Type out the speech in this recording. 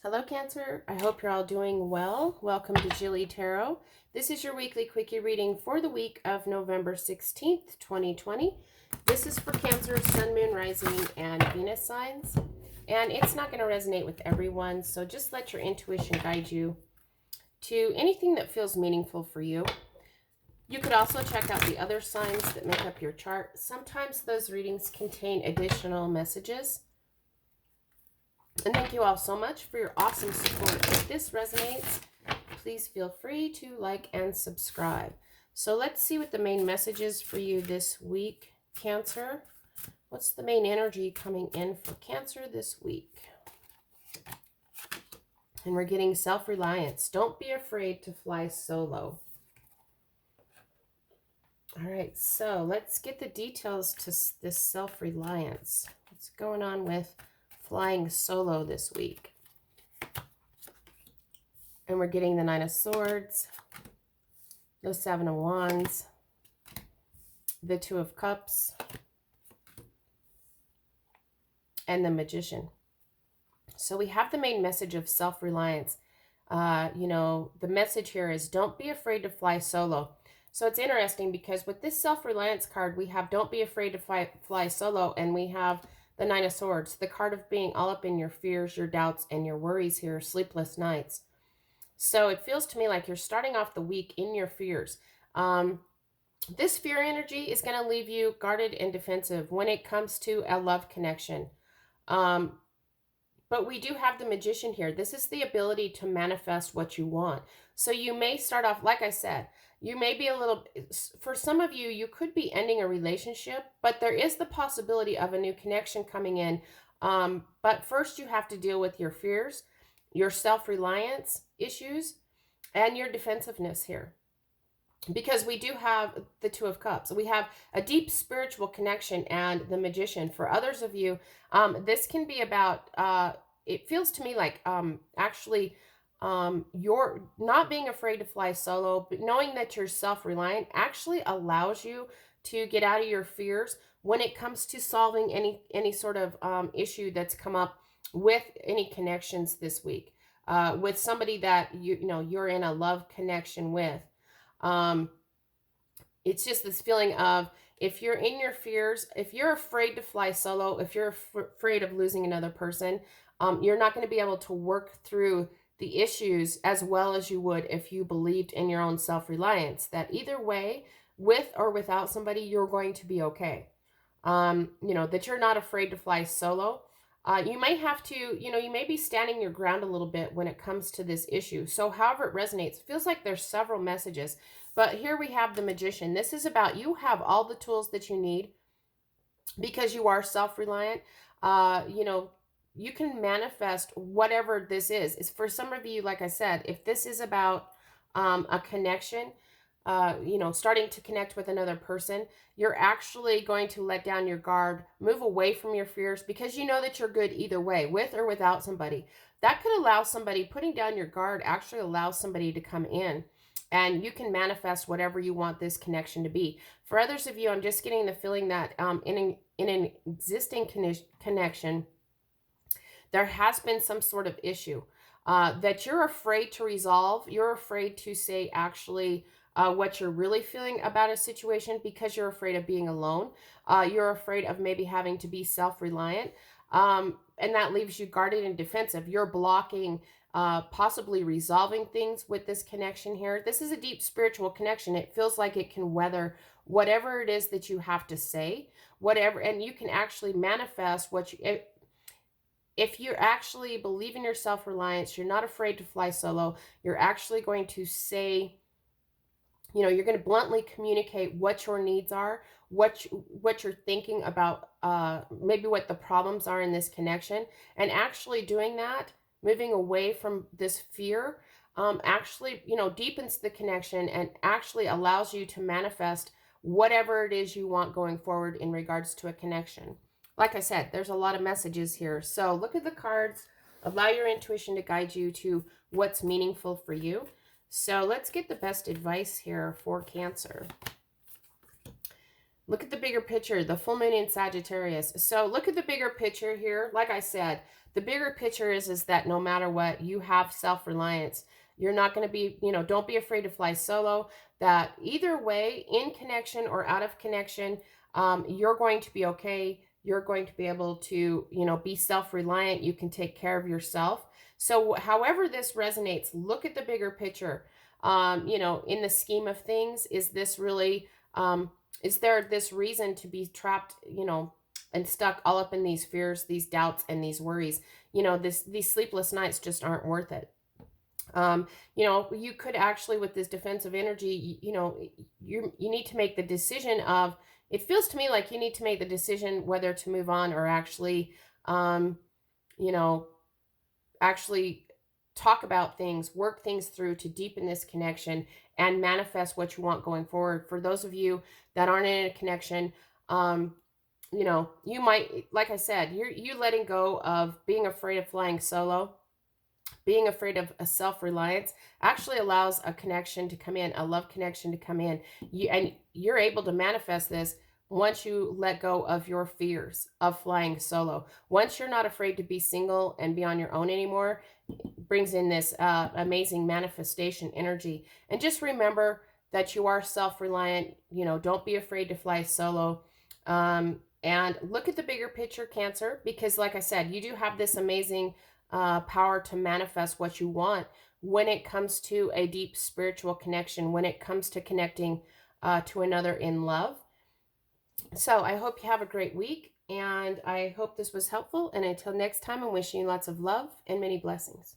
Hello, Cancer. I hope you're all doing well. Welcome to JilleTarot. This is your weekly quickie reading for the week of November 16th, 2020. This is for Cancer, Sun, Moon, Rising, and Venus signs. And it's not going to resonate with everyone, so just let your intuition guide you to anything that feels meaningful for you. You could also check out the other signs that make up your chart. Sometimes those readings contain additional messages. And thank you all so much for your awesome support. If this resonates, please feel free to like and subscribe. So let's see what the main message is for you this week, Cancer. What's the main energy coming in for Cancer this week? And we're getting self-reliance. Don't be afraid to fly solo. All right, so let's get the details to this self-reliance. What's going on with flying solo this week? And we're getting the Nine of Swords, the Seven of Wands, the Two of Cups, and the Magician. So we have the main message of self-reliance. The message here is don't be afraid to fly solo. So it's interesting because with this self-reliance card, we have don't be afraid to fly solo, and we have the Nine of Swords, the card of being all up in your fears, your doubts, and your worries here, sleepless nights. So it feels to me like you're starting off the week in your fears. This fear energy is going to leave you guarded and defensive when it comes to a love connection. But we do have the Magician here. This is the ability to manifest what you want. So you may start off, like I said, you may be a little, for some of you, you could be ending a relationship, but there is the possibility of a new connection coming in. But first you have to deal with your fears, your self-reliance issues, and your defensiveness here. Because we do have the Two of Cups. We have a deep spiritual connection and the Magician. For others of you, this can be about, it feels to me like you're not being afraid to fly solo, but knowing that you're self-reliant actually allows you to get out of your fears when it comes to solving any sort of issue that's come up with any connections this week, with somebody that you're in a love connection with. It's just this feeling of, if you're in your fears, if you're afraid to fly solo, if you're afraid of losing another person, you're not going to be able to work through the issues as well as you would if you believed in your own self-reliance, that either way, with or without somebody, you're going to be okay. That you're not afraid to fly solo. You may have to, you may be standing your ground a little bit when it comes to this issue. So however it resonates, it feels like there's several messages. But here we have the Magician. This is about, you have all the tools that you need because you are self-reliant. You can manifest whatever this is. It's for some of you, like I said, if this is about a connection, starting to connect with another person, you're actually going to let down your guard, move away from your fears, because you know that you're good either way, with or without somebody. That could allow somebody, putting down your guard actually allows somebody to come in, and you can manifest whatever you want this connection to be. For others of you, I'm just getting the feeling that in an existing connection, there has been some sort of issue that you're afraid to resolve. You're afraid to say actually what you're really feeling about a situation because you're afraid of being alone. You're afraid of maybe having to be self-reliant. And that leaves you guarded and defensive. You're blocking possibly resolving things with this connection here. This is a deep spiritual connection. It feels like it can weather whatever it is that you have to say, whatever, and you can actually manifest what you... If you actually believe in your self-reliance, you're not afraid to fly solo, you're actually going to say, you're going to bluntly communicate what your needs are, what you're thinking about, maybe what the problems are in this connection. And actually doing that, moving away from this fear, actually, deepens the connection and actually allows you to manifest whatever it is you want going forward in regards to a connection. Like I said, there's a lot of messages here. So look at the cards. Allow your intuition to guide you to what's meaningful for you. So let's get the best advice here for Cancer. Look at the bigger picture, the full moon in Sagittarius. So look at the bigger picture here. Like I said, the bigger picture is that no matter what, you have self-reliance. You're not going to be, don't be afraid to fly solo. That either way, in connection or out of connection, you're going to be okay. You're going to be able to, be self-reliant. You can take care of yourself. So however this resonates, look at the bigger picture. In the scheme of things, is this really, is there this reason to be trapped, and stuck all up in these fears, these doubts, and these worries? These sleepless nights just aren't worth it. You could actually, with this defensive energy, you need to make the decision of, it feels to me like you need to make the decision whether to move on or actually, you know, actually talk about things, work things through to deepen this connection and manifest what you want going forward. For those of you that aren't in a connection, you might, like I said, you letting go of being afraid of flying solo, being afraid of a self-reliance actually allows a connection to come in, a love connection to come in. And you're able to manifest this once you let go of your fears of flying solo. Once you're not afraid to be single and be on your own anymore, brings in this amazing manifestation energy. And just remember that you are self-reliant. Don't be afraid to fly solo. And look at the bigger picture, Cancer, because like I said, you do have this amazing power to manifest what you want when it comes to a deep spiritual connection, when it comes to connecting to another in love. So I hope you have a great week, and I hope this was helpful. And until next time, I'm wishing you lots of love and many blessings.